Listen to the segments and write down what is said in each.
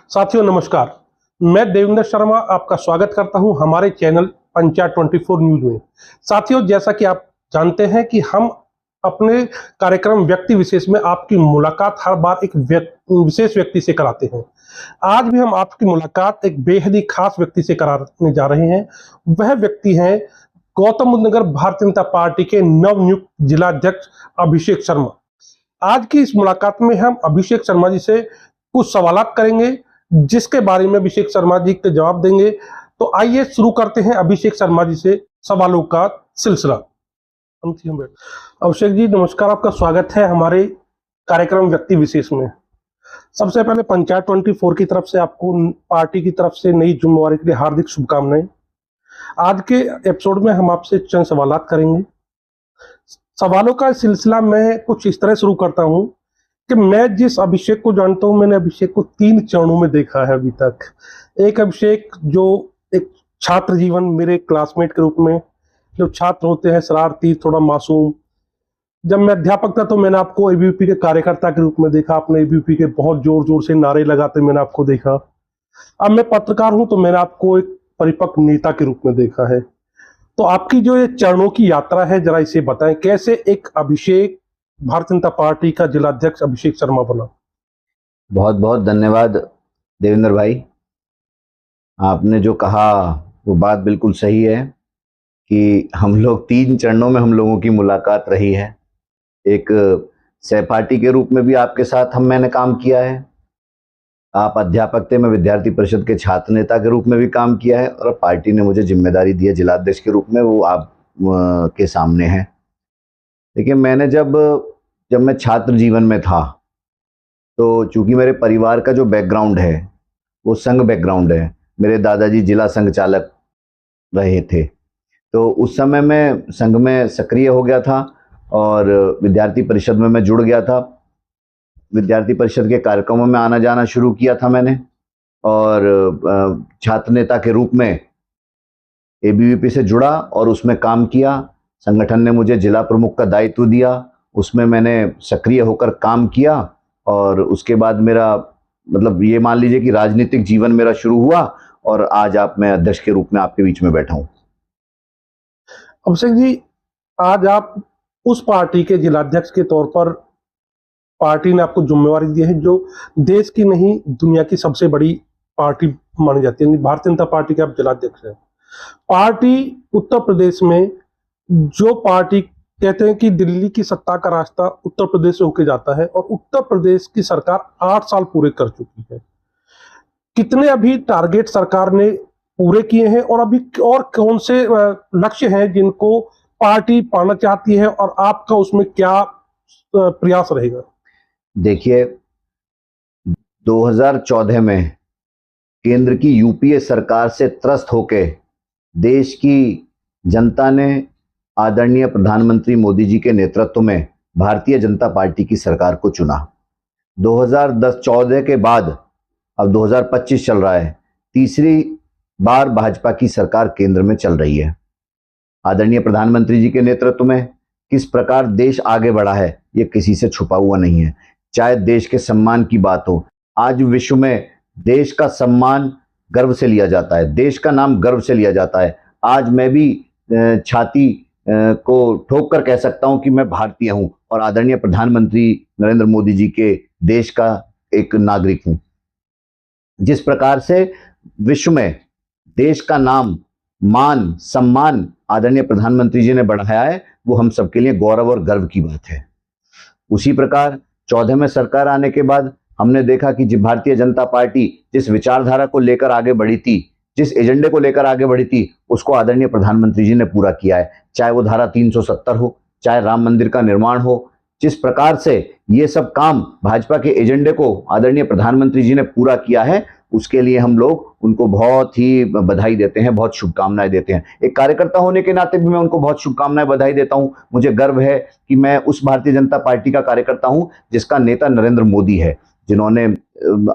साथियों नमस्कार। मैं देवेंद्र शर्मा आपका स्वागत करता हूं हमारे चैनल पंचायत 24 न्यूज में। साथियों, जैसा कि आप जानते हैं कि हम अपने कार्यक्रम व्यक्ति विशेष में आपकी मुलाकात हर बार एक विशेष व्यक्ति से कराते हैं। आज भी हम आपकी मुलाकात एक बेहद ही खास व्यक्ति से कराने जा रहे हैं। वह व्यक्ति हैं गौतम बुद्ध नगर भारतीय जनता पार्टी के नवनियुक्त जिलाध्यक्ष अभिषेक शर्मा। आज की इस मुलाकात में हम अभिषेक शर्मा जी से कुछ सवालात करेंगे, जिसके बारे में अभिषेक शर्मा जी के जवाब देंगे। तो आइए शुरू करते हैं अभिषेक शर्मा जी से सवालों का सिलसिला। अभिषेक जी नमस्कार, आपका स्वागत है हमारे कार्यक्रम व्यक्ति विशेष में। सबसे पहले पंचायत 24 की तरफ से आपको पार्टी की तरफ से नई जिम्मेवारी के लिए हार्दिक शुभकामनाएं। आज के एपिसोड में हम आपसे चंद सवालात करेंगे। सवालों का सिलसिला मैं कुछ इस तरह शुरू करता हूं कि मैं जिस अभिषेक को जानता हूं, मैंने अभिषेक को 3 चरणों में देखा है अभी तक। एक अभिषेक जो एक छात्र जीवन, मेरे क्लासमेट के रूप में, जो छात्र होते हैं शरारती, थोड़ा मासूम। जब मैं अध्यापक था तो मैंने आपको एबीवीपी के कार्यकर्ता के रूप में देखा। आपने एबीवीपी के बहुत जोर जोर से नारे लगाते मैंने आपको देखा। अब मैं पत्रकार हूं तो मैंने आपको एक परिपक्व नेता के रूप में देखा है। तो आपकी जो ये चरणों की यात्रा है, जरा इसे बताएं, कैसे एक अभिषेक भारतीय जनता पार्टी का जिलाध्यक्ष अभिषेक शर्मा बना। बहुत बहुत धन्यवाद देवेंद्र भाई। आपने जो कहा वो बात बिल्कुल सही है कि हम लोग 3 चरणों में हम लोगों की मुलाकात रही है। एक सहपाठी के रूप में भी आपके साथ मैंने काम किया है। आप अध्यापक थे, मैं विद्यार्थी परिषद के छात्र नेता के रूप में भी काम किया है, और पार्टी ने मुझे जिम्मेदारी दी है जिलाध्यक्ष के रूप में, वो आप के सामने है। देखिए, मैंने जब मैं छात्र जीवन में था तो चूंकि मेरे परिवार का जो बैकग्राउंड है वो संघ बैकग्राउंड है, मेरे दादाजी जिला संघ चालक रहे थे, तो उस समय मैं संघ में सक्रिय हो गया था और विद्यार्थी परिषद में मैं जुड़ गया था। विद्यार्थी परिषद के कार्यक्रमों में आना जाना शुरू किया था मैंने, और छात्र नेता के रूप में एबीवीपी से जुड़ा और उसमें काम किया। संगठन ने मुझे जिला प्रमुख का दायित्व दिया, उसमें मैंने सक्रिय होकर काम किया, और उसके बाद मेरा मतलब ये मान लीजिए कि राजनीतिक जीवन मेरा शुरू हुआ, और आज मैं अध्यक्ष के रूप में आपके बीच में बैठा हूँ। अभिषेक जी, आज आप उस पार्टी के जिलाध्यक्ष के तौर पर पार्टी ने आपको जिम्मेवारी दी है जो देश की नहीं दुनिया की सबसे बड़ी पार्टी मानी जाती है। भारतीय जनता पार्टी के आप जिलाध्यक्ष हैं। पार्टी उत्तर प्रदेश में, जो पार्टी कहते हैं कि दिल्ली की सत्ता का रास्ता उत्तर प्रदेश से होके जाता है, और उत्तर प्रदेश की सरकार 8 साल पूरे कर चुकी है। कितने अभी टारगेट सरकार ने पूरे किए हैं, और अभी और कौन से लक्ष्य हैं जिनको पार्टी पाना चाहती है, और आपका उसमें क्या प्रयास रहेगा? देखिए, 2014 में केंद्र की यूपीए सरकार से त्रस्त होकर देश की जनता ने आदरणीय प्रधानमंत्री मोदी जी के नेतृत्व में भारतीय जनता पार्टी की सरकार को चुना। 2014 के बाद अब 2025 चल रहा है, तीसरी बार भाजपा की सरकार केंद्र में चल रही है। आदरणीय प्रधानमंत्री जी के नेतृत्व में किस प्रकार देश आगे बढ़ा है ये किसी से छुपा हुआ नहीं है। चाहे देश के सम्मान की बात हो, आज विश्व में देश का सम्मान गर्व से लिया जाता है, देश का नाम गर्व से लिया जाता है। आज मैं भी छाती को ठोक कर कह सकता हूं कि मैं भारतीय हूं और आदरणीय प्रधानमंत्री नरेंद्र मोदी जी के देश का एक नागरिक हूं। जिस प्रकार से विश्व में देश का नाम, मान, सम्मान आदरणीय प्रधानमंत्री जी ने बढ़ाया है, वो हम सबके लिए गौरव और गर्व की बात है। उसी प्रकार 14 में सरकार आने के बाद हमने देखा कि भारतीय जनता पार्टी जिस विचारधारा को लेकर आगे बढ़ी थी, जिस एजेंडे को लेकर आगे बढ़ी थी, उसको आदरणीय प्रधानमंत्री जी ने पूरा किया है। चाहे वो धारा 370 हो, चाहे राम मंदिर का निर्माण हो, जिस प्रकार से ये सब काम भाजपा के एजेंडे को आदरणीय प्रधानमंत्री जी ने पूरा किया है, उसके लिए हम लोग उनको बहुत ही बधाई देते हैं, बहुत शुभकामनाएं देते हैं। एक कार्यकर्ता होने के नाते भी मैं उनको बहुत शुभकामनाएं, बधाई देता हूं। मुझे गर्व है कि मैं उस भारतीय जनता पार्टी का कार्यकर्ता हूं जिसका नेता नरेंद्र मोदी है, जिन्होंने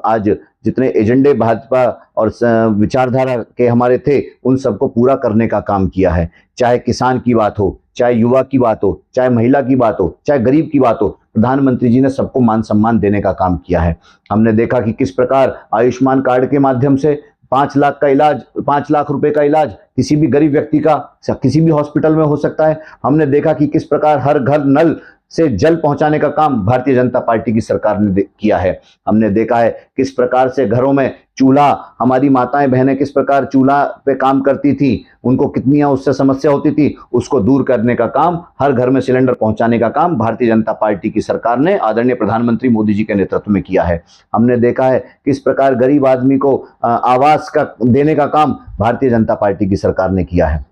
आज जितने एजेंडे भाजपा और विचारधारा के हमारे थे उन सबको पूरा करने का काम किया है। चाहे किसान की बात हो, चाहे युवा की बात हो, चाहे महिला की बात हो, चाहे गरीब की बात हो, प्रधानमंत्री जी ने सबको मान सम्मान देने का काम किया है। हमने देखा कि किस प्रकार आयुष्मान कार्ड के माध्यम से 5 लाख का इलाज, 5 लाख रुपए का इलाज किसी भी गरीब व्यक्ति का किसी भी हॉस्पिटल में हो सकता है। हमने देखा कि किस प्रकार हर घर नल से जल पहुंचाने का काम भारतीय जनता पार्टी की सरकार ने किया है। हमने देखा है किस प्रकार से घरों में चूल्हा, हमारी माताएं बहनें किस प्रकार चूल्हा पे काम करती थी, उनको कितनी उससे समस्या होती थी, उसको दूर करने का काम, हर घर में सिलेंडर पहुंचाने का काम भारतीय जनता पार्टी की सरकार ने आदरणीय प्रधानमंत्री मोदी जी के नेतृत्व में किया है। हमने देखा है किस प्रकार गरीब आदमी को आवास का देने का काम भारतीय जनता पार्टी की सरकार ने किया है।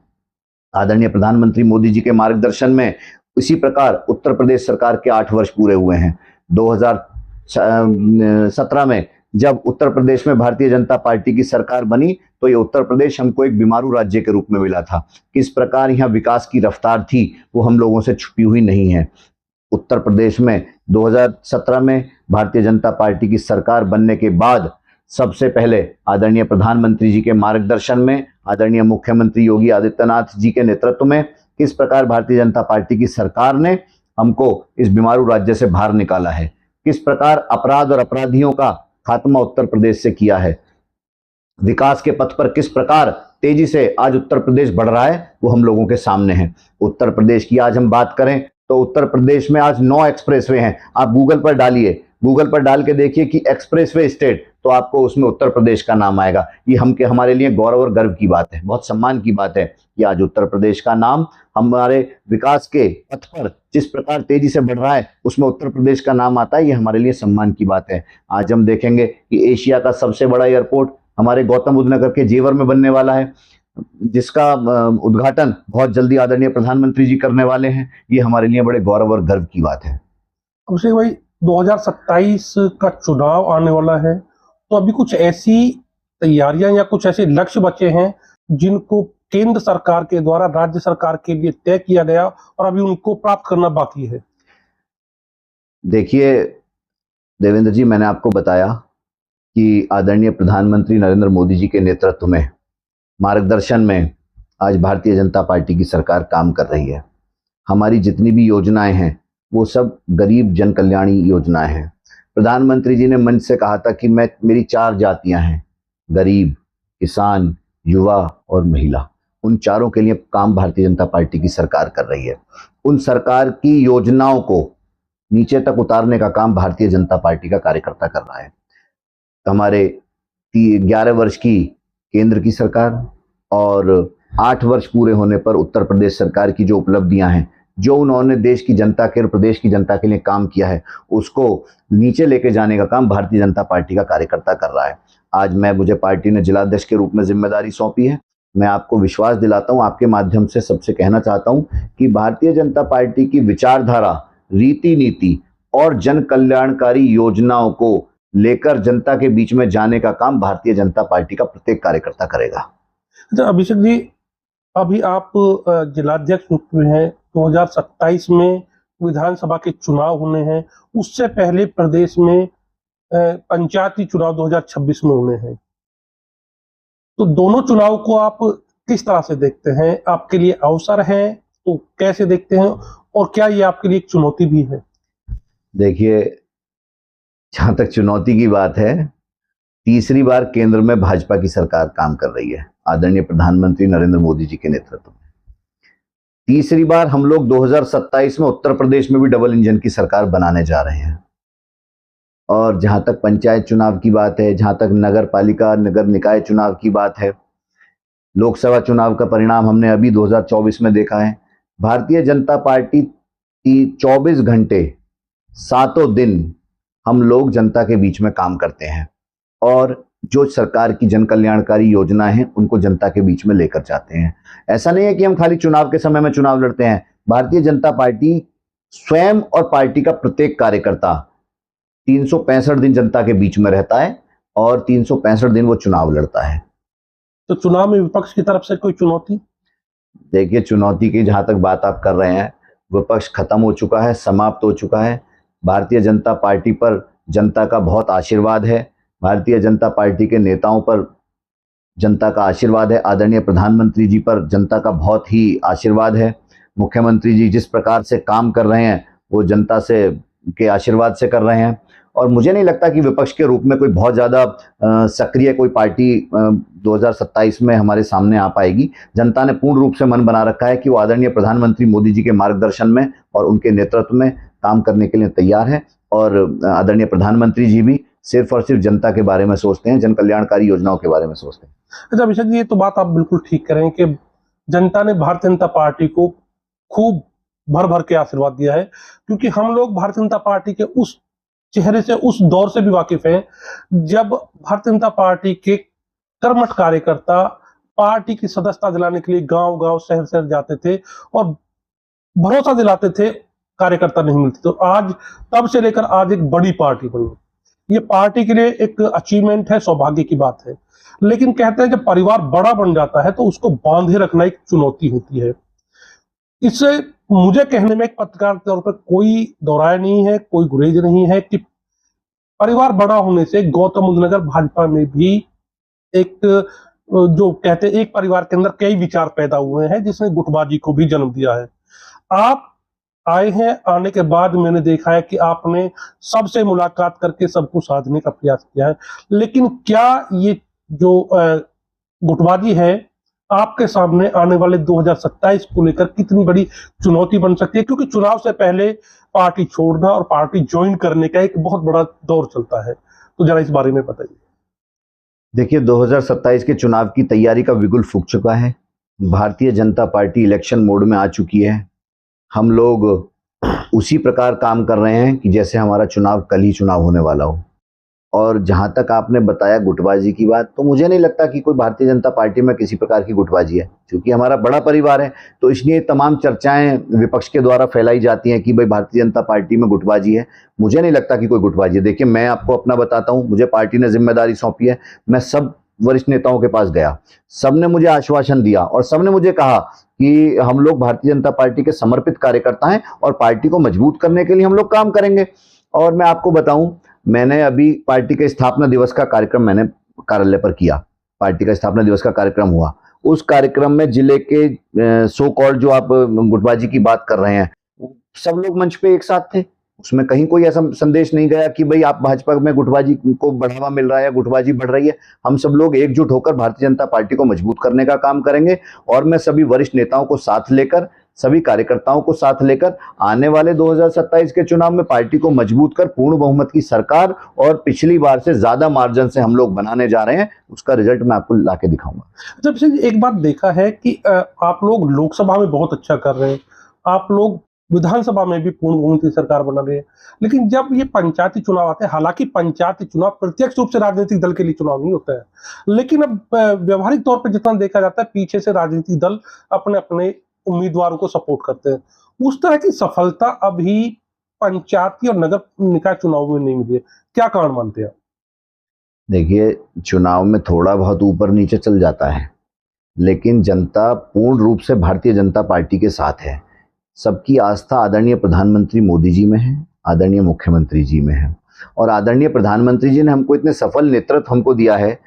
आदरणीय प्रधानमंत्री मोदी जी के मार्गदर्शन में इसी प्रकार उत्तर प्रदेश सरकार के 8 वर्ष पूरे हुए हैं। 2017 में जब उत्तर प्रदेश में भारतीय जनता पार्टी की सरकार बनी तो ये उत्तर प्रदेश हमको एक बीमारू राज्य के रूप में मिला था। किस प्रकार यहाँ विकास की रफ्तार थी वो हम लोगों से छुपी हुई नहीं है। उत्तर प्रदेश में 2017 में भारतीय जनता पार्टी की सरकार बनने के बाद सबसे पहले आदरणीय प्रधानमंत्री जी के मार्गदर्शन में, आदरणीय मुख्यमंत्री योगी आदित्यनाथ जी के नेतृत्व में किस प्रकार भारतीय जनता पार्टी की सरकार ने हमको इस बीमारू राज्य से बाहर निकाला है, किस प्रकार अपराध और अपराधियों का खात्मा उत्तर प्रदेश से किया है, विकास के पथ पर किस प्रकार तेजी से आज उत्तर प्रदेश बढ़ रहा है वो हम लोगों के सामने है। उत्तर प्रदेश की आज हम बात करें तो उत्तर प्रदेश में आज 9 एक्सप्रेसवे हैं। आप गूगल पर डालिए, गूगल पर डाल के देखिए कि एक्सप्रेसवे स्टेट, तो आपको उसमें उत्तर प्रदेश का नाम आएगा। ये हमारे लिए गौरव और गर्व की बात है, बहुत सम्मान की बात है कि आज उत्तर प्रदेश का नाम हमारे विकास के पथ पर जिस प्रकार तेजी से बढ़ रहा है उसमें उत्तर प्रदेश का नाम आता है। ये हमारे लिए सम्मान की बात है। आज हम देखेंगे कि एशिया का सबसे बड़ा एयरपोर्ट हमारे गौतम बुद्ध नगर के जेवर में बनने वाला है, जिसका उद्घाटन बहुत जल्दी आदरणीय प्रधानमंत्री जी करने वाले हैं। ये हमारे लिए बड़े गौरव और गर्व की बात है। अभिषेक भाई, 2027 का चुनाव आने वाला है, तो अभी कुछ ऐसी तैयारियां या कुछ ऐसे लक्ष्य बचे हैं जिनको केंद्र सरकार के द्वारा राज्य सरकार के लिए तय किया गया और अभी उनको प्राप्त करना बाकी है? देखिए देवेंद्र जी, मैंने आपको बताया कि आदरणीय प्रधानमंत्री नरेंद्र मोदी जी के नेतृत्व में, मार्गदर्शन में आज भारतीय जनता पार्टी की सरकार काम कर रही है। हमारी जितनी भी योजनाएं हैं वो सब गरीब जन कल्याणी योजनाएं हैं। प्रधानमंत्री जी ने मंच से कहा था कि मेरी 4 जातियां हैं, गरीब, किसान, युवा और महिला। उन चारों के लिए काम भारतीय जनता पार्टी की सरकार कर रही है। उन सरकार की योजनाओं को नीचे तक उतारने का काम भारतीय जनता पार्टी का कार्यकर्ता कर रहा है। हमारे 11 वर्ष की केंद्र की सरकार और 8 वर्ष पूरे होने पर उत्तर प्रदेश सरकार की जो उपलब्धियां हैं, जो उन्होंने देश की जनता के और प्रदेश की जनता के लिए काम किया है, उसको नीचे लेके जाने का काम भारतीय जनता पार्टी का कार्यकर्ता कर रहा है। आज मुझे पार्टी ने जिलाध्यक्ष के रूप में जिम्मेदारी सौंपी है। मैं आपको विश्वास दिलाता हूं, आपके माध्यम से सबसे कहना चाहता हूं कि भारतीय जनता पार्टी की विचारधारा, रीति नीति और जन कल्याणकारी योजनाओं को लेकर जनता के बीच में जाने का काम भारतीय जनता पार्टी का प्रत्येक कार्यकर्ता करेगा। अच्छा अभिषेक जी, अभी आप जिलाध्यक्ष नियुक्त हुए हैं, 2027 में विधानसभा के चुनाव होने हैं, उससे पहले प्रदेश में पंचायती चुनाव 2026 में होने हैं, तो दोनों चुनाव को आप किस तरह से देखते हैं? आपके लिए अवसर है तो कैसे देखते हैं, और क्या ये आपके लिए एक चुनौती भी है? देखिए, जहां तक चुनौती की बात है, तीसरी बार केंद्र में भाजपा की सरकार काम कर रही है आदरणीय प्रधानमंत्री नरेंद्र मोदी जी के नेतृत्व में। तीसरी बार हम लोग 2027 में उत्तर प्रदेश में भी डबल इंजन की सरकार बनाने जा रहे हैं। और जहां तक पंचायत चुनाव की बात है, जहां तक नगर पालिका, नगर निकाय चुनाव की बात है, लोकसभा चुनाव का परिणाम हमने अभी 2024 में देखा है। भारतीय जनता पार्टी की 24 घंटे 7 दिन हम लोग जनता के बीच में काम करते हैं और जो सरकार की जन कल्याणकारी योजना है उनको जनता के बीच में लेकर जाते हैं। ऐसा नहीं है कि हम खाली चुनाव के समय में चुनाव लड़ते हैं। भारतीय जनता पार्टी स्वयं और पार्टी का प्रत्येक कार्यकर्ता 365 दिन जनता के बीच में रहता है और 365 दिन वो चुनाव लड़ता है। तो चुनाव में विपक्ष की तरफ से कोई चुनौती? देखिए, चुनौती की जहां तक बात आप कर रहे हैं, विपक्ष खत्म हो चुका है, समाप्त हो चुका है। भारतीय जनता पार्टी पर जनता का बहुत आशीर्वाद है। भारतीय जनता पार्टी के नेताओं पर जनता का आशीर्वाद है। आदरणीय प्रधानमंत्री जी पर जनता का बहुत ही आशीर्वाद है। मुख्यमंत्री जी जिस प्रकार से काम कर रहे हैं वो जनता से के आशीर्वाद से कर रहे हैं। और मुझे नहीं लगता कि विपक्ष के रूप में कोई बहुत ज़्यादा सक्रिय कोई पार्टी 2027 में हमारे सामने आ पाएगी। जनता ने पूर्ण रूप से मन बना रखा है कि वो आदरणीय प्रधानमंत्री मोदी जी के मार्गदर्शन में और उनके नेतृत्व में काम करने के लिए तैयार है। और आदरणीय प्रधानमंत्री जी भी सिर्फ और सिर्फ जनता के बारे में सोचते हैं, जन कल्याणकारी योजनाओं के बारे में सोचते हैं। अच्छा अभिषेक जी, ये तो बात आप बिल्कुल ठीक करें कि जनता ने भारतीय जनता पार्टी को खूब भर भर के आशीर्वाद दिया है, क्योंकि हम लोग भारतीय जनता पार्टी के उस चेहरे से, उस दौर से भी वाकिफ हैं जब भारतीय जनता पार्टी के कर्मठ कार्यकर्ता पार्टी की सदस्यता दिलाने के लिए गांव गांव शहर शहर जाते थे और भरोसा दिलाते थे, कार्यकर्ता नहीं मिलते। तो आज तब से लेकर आज एक बड़ी पार्टी बनी, ये पार्टी के लिए एक अचीवमेंट है, सौभाग्य की बात है। लेकिन कहते हैं जब परिवार बड़ा बन जाता है तो उसको बांधे रखना एक चुनौती होती है। इससे मुझे कहने में एक पत्रकार के तौर पर कोई दौराय नहीं है, कोई गुरेज नहीं है कि परिवार बड़ा होने से गौतम बुद्ध नगर भाजपा में भी एक जो कहते हैं एक परिवार के अंदर कई विचार पैदा हुए हैं जिसने गुटबाजी को भी जन्म दिया है। आप आए हैं, आने के बाद मैंने देखा है कि आपने सबसे मुलाकात करके सबको साधने का प्रयास किया है, लेकिन क्या ये जो गुटबाजी है आपके सामने आने वाले 2027 को लेकर कितनी बड़ी चुनौती बन सकती है? क्योंकि चुनाव से पहले पार्टी छोड़ना और पार्टी ज्वाइन करने का एक बहुत बड़ा दौर चलता है, तो जरा इस बारे में बताइए। देखिए, 2027 के चुनाव की तैयारी का बिगुल फूंक चुका है। Bharatiya Janata party election mode में आ चुकी है। हम लोग उसी प्रकार काम कर रहे हैं कि जैसे हमारा चुनाव कल ही चुनाव होने वाला हो। और जहां तक आपने बताया गुटबाजी की बात, तो मुझे नहीं लगता कि कोई भारतीय जनता पार्टी में किसी प्रकार की गुटबाजी है, क्योंकि हमारा बड़ा परिवार है। तो इसलिए तमाम चर्चाएं विपक्ष के द्वारा फैलाई जाती हैं कि भाई भारतीय जनता पार्टी में गुटबाजी है। मुझे नहीं लगता कि कोई गुटबाजी है। देखिए, मैं आपको अपना बताता हूं, मुझे पार्टी ने जिम्मेदारी सौंपी है। मैं सब वरिष्ठ नेताओं के पास गया, सबने मुझे आश्वासन दिया और सबने मुझे कहा कि हम लोग भारतीय जनता पार्टी के समर्पित कार्यकर्ता हैं और पार्टी को मजबूत करने के लिए हम लोग काम करेंगे। और मैं आपको बताऊं, मैंने अभी पार्टी के स्थापना दिवस का कार्यक्रम मैंने कार्यालय पर किया। पार्टी का स्थापना दिवस का कार्यक्रम हुआ। उस कार्यक्रम में जिले के सो कॉल्ड जो आप गुटबाजी की बात कर रहे हैं, सब लोग मंच पे एक साथ थे। उसमें कहीं कोई ऐसा संदेश नहीं गया कि भाई आप भाजपा में गुटबाजी को बढ़ावा मिल रहा है या गुटबाजी बढ़ रही है। हम सब लोग एकजुट होकर भारतीय जनता पार्टी को मजबूत करने का काम करेंगे। और मैं सभी वरिष्ठ नेताओं को साथ लेकर, सभी कार्यकर्ताओं को साथ लेकर आने वाले 2027 के चुनाव में पार्टी को मजबूत कर पूर्ण बहुमत की सरकार और पिछली बार से ज्यादा मार्जिन से हम लोग बनाने जा रहे हैं। उसका रिजल्ट मैं आपको लाके दिखाऊंगा। जब एक बात देखा है कि आप लोग लोकसभा में बहुत अच्छा कर रहे हैं, आप लोग विधानसभा में भी पूर्ण बहुमत की सरकार बना रहे हैं, लेकिन जब ये पंचायती चुनाव आते हैं, हालांकि पंचायती चुनाव प्रत्यक्ष रूप से राजनीतिक दल के लिए चुनाव नहीं होता है, लेकिन अब व्यवहारिक तौर पर जितना देखा जाता है पीछे से राजनीतिक दल अपने अपने उम्मीदवारों को सपोर्ट करते हैं। उस तरह की सफलता अभी पंचायती और नगर निकाय चुनाव में नहीं मिली है, क्या कारण मानते हैं? देखिए, चुनाव में थोड़ा बहुत ऊपर नीचे चल जाता है, लेकिन जनता पूर्ण रूप से भारतीय जनता पार्टी के साथ है। सबकी आस्था आदरणीय प्रधानमंत्री मोदी जी में है, आदरणीय मुख्यमंत्री जी में है। और आदरणीय प्रधानमंत्री जी ने हमको इतने सफल नेतृत्व हमको दिया है।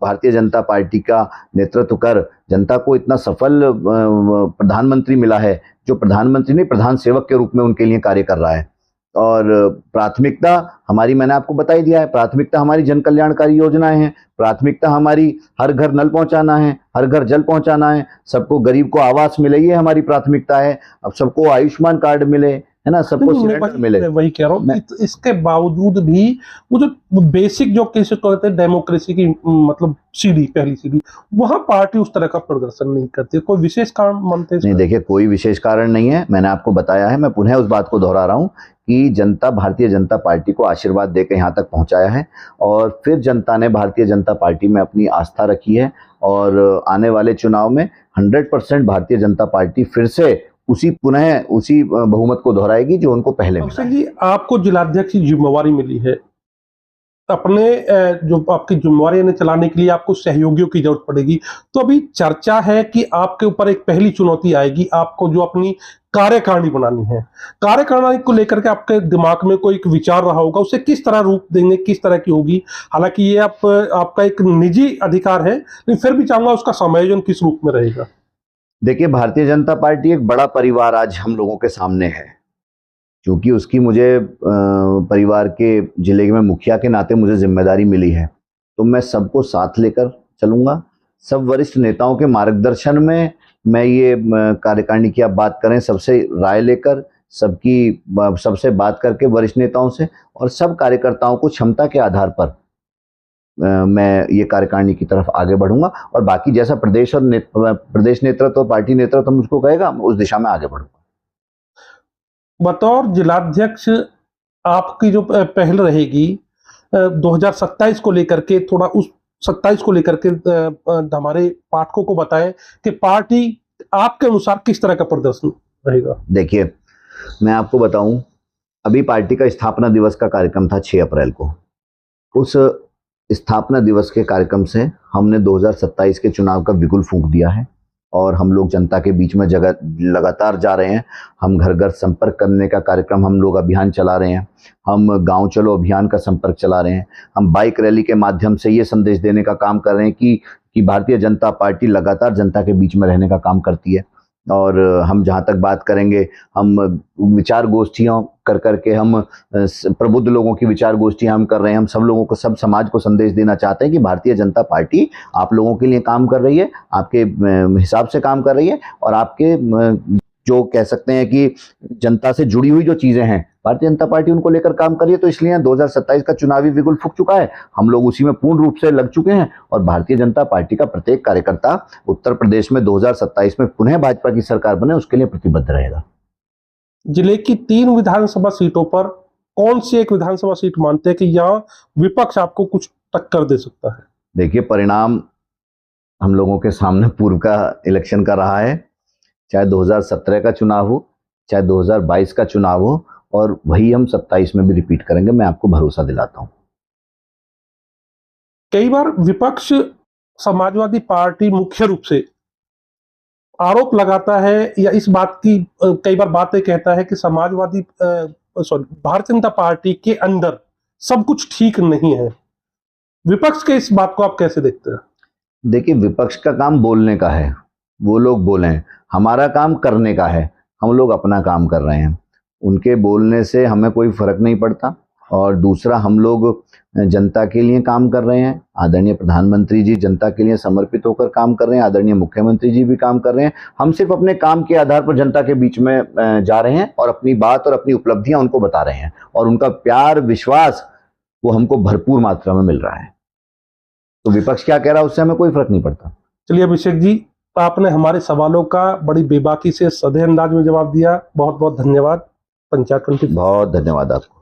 भारतीय जनता पार्टी का नेतृत्व कर जनता को इतना सफल प्रधानमंत्री मिला है, जो प्रधानमंत्री नहीं प्रधान सेवक के रूप में उनके लिए कार्य कर रहा है। और प्राथमिकता हमारी, मैंने आपको बता ही दिया है, प्राथमिकता हमारी जन कल्याणकारी योजनाएं हैं। प्राथमिकता हमारी हर घर नल पहुंचाना है, हर घर जल पहुंचाना है, सबको गरीब को आवास मिले, ये हमारी प्राथमिकता है। अब सबको आयुष्मान कार्ड मिले, है ना, सबको सिलेंडर मिले। मैं वही कह रहा हूँ, इसके बावजूद भी वो जो बेसिक जो कैसे कहते हैं डेमोक्रेसी की मतलब सीढ़ी, पहली सीढ़ी, वहां पार्टी उस तरह का प्रदर्शन नहीं करती। कोई विशेष कारण मानते हैं? नहीं, देखिए, कोई विशेष कारण नहीं है। मैंने आपको बताया है, मैं पुनः उस बात को दोहरा रहा हूँ कि जनता भारतीय जनता पार्टी को आशीर्वाद देकर यहाँ तक पहुँचाया है और फिर जनता ने भारतीय जनता पार्टी में अपनी आस्था रखी है। और आने वाले चुनाव में 100% भारतीय जनता पार्टी फिर से उसी बहुमत को दोहराएगी जो उनको पहले मिला है। जी, आपको जिलाध्यक्ष की जिम्मेवारी मिली है, अपने जो आपकी जिम्मेवारी ने चलाने के लिए आपको सहयोगियों की जरूरत पड़ेगी। तो अभी चर्चा है कि आपके ऊपर एक पहली चुनौती आएगी, आपको जो अपनी कार्यकारिणी बनानी है। कार्यकारिणी को लेकर के आपके दिमाग में कोई एक विचार रहा होगा, उसे किस तरह रूप देंगे, किस तरह की होगी? हालांकि ये आपका एक निजी अधिकार है, लेकिन फिर भी चाहूंगा उसका समायोजन किस रूप में रहेगा? देखिए, भारतीय जनता पार्टी एक बड़ा परिवार आज हम लोगों के सामने है। क्योंकि उसकी मुझे परिवार के जिले में मुखिया के नाते मुझे जिम्मेदारी मिली है, तो मैं सबको साथ लेकर चलूँगा। सब वरिष्ठ नेताओं के मार्गदर्शन में मैं ये कार्यकारिणी की आप बात करें, सबसे राय लेकर, सबसे बात करके वरिष्ठ नेताओं से, और सब कार्यकर्ताओं को क्षमता के आधार पर मैं ये कार्यकारिणी की तरफ आगे बढ़ूंगा, और बाकी जैसा प्रदेश नेतृत्व और पार्टी नेतृत्व मुझको कहेगा, उस दिशा में आगे बढ़ूंगा। बतौर जिलाध्यक्ष आपकी जो पहल रहेगी 2027 को लेकर के, थोड़ा उस 27 को लेकर के हमारे पाठकों को बताएं कि पार्टी आपके अनुसार किस तरह का प्रदर्शन रहेगा। देखिए, मैं आपको बताऊं, अभी पार्टी का स्थापना दिवस का कार्यक्रम था 6 अप्रैल को। उस स्थापना दिवस के कार्यक्रम से हमने 2027 के चुनाव का बिगुल फूंक दिया है, और हम लोग जनता के बीच में लगातार जा रहे हैं। हम घर घर संपर्क करने का कार्यक्रम हम लोग अभियान चला रहे हैं, हम गांव चलो अभियान का संपर्क चला रहे हैं, हम बाइक रैली के माध्यम से ये संदेश देने का काम कर रहे हैं कि भारतीय जनता पार्टी लगातार जनता के बीच में रहने का काम करती है। और हम जहाँ तक बात करेंगे, हम विचार गोष्ठियों कर करके, हम प्रबुद्ध लोगों की विचार गोष्ठियाँ हम कर रहे हैं। हम सब लोगों को, सब समाज को संदेश देना चाहते हैं कि भारतीय जनता पार्टी आप लोगों के लिए काम कर रही है, आपके हिसाब से काम कर रही है, और आपके जो कह सकते हैं कि जनता से जुड़ी हुई जो चीज़ें हैं, भारतीय जनता पार्टी उनको लेकर काम कर रही है। तो इसलिए 2027 का चुनावी बिगुल फूंक चुका है, हम लोग उसी में पूर्ण रूप से लग चुके हैं, और भारतीय जनता पार्टी का प्रत्येक कार्यकर्ता उत्तर प्रदेश में 2027 में पुनः भाजपा की सरकार बने, उसके लिए प्रतिबद्ध रहेगा। जिले की 3 विधानसभा सीटों पर कौन सी एक विधानसभा सीट मानते हैं कि यहाँ विपक्ष आपको कुछ टक्कर दे सकता है? देखिए, परिणाम हम लोगों के सामने पूर्व का इलेक्शन का रहा है, चाहे 2017 का चुनाव हो, चाहे 2022 का चुनाव हो, और वही हम 27 में भी रिपीट करेंगे, मैं आपको भरोसा दिलाता हूं। कई बार विपक्ष समाजवादी पार्टी मुख्य रूप से आरोप लगाता है, या इस बात की कई बार बातें कहता है कि भारतीय जनता पार्टी के अंदर सब कुछ ठीक नहीं है। विपक्ष के इस बात को आप कैसे देखते हैं? देखिए, विपक्ष का काम बोलने का है, वो लोग बोलें, हमारा काम करने का है, हम लोग अपना काम कर रहे हैं। उनके बोलने से हमें कोई फर्क नहीं पड़ता। और दूसरा, हम लोग जनता के लिए काम कर रहे हैं। आदरणीय प्रधानमंत्री जी जनता के लिए समर्पित होकर काम कर रहे हैं, आदरणीय मुख्यमंत्री जी भी काम कर रहे हैं। हम सिर्फ अपने काम के आधार पर जनता के बीच में जा रहे हैं, और अपनी बात और अपनी उपलब्धियां उनको बता रहे हैं, और उनका प्यार विश्वास वो हमको भरपूर मात्रा में मिल रहा है। तो विपक्ष क्या कह रहा है उससे हमें कोई फर्क नहीं पड़ता। चलिए अभिषेक जी, आपने हमारे सवालों का बड़ी बेबाकी से सधे अंदाज में जवाब दिया, बहुत बहुत धन्यवाद। पंचायत 24। बहुत धन्यवाद आपको।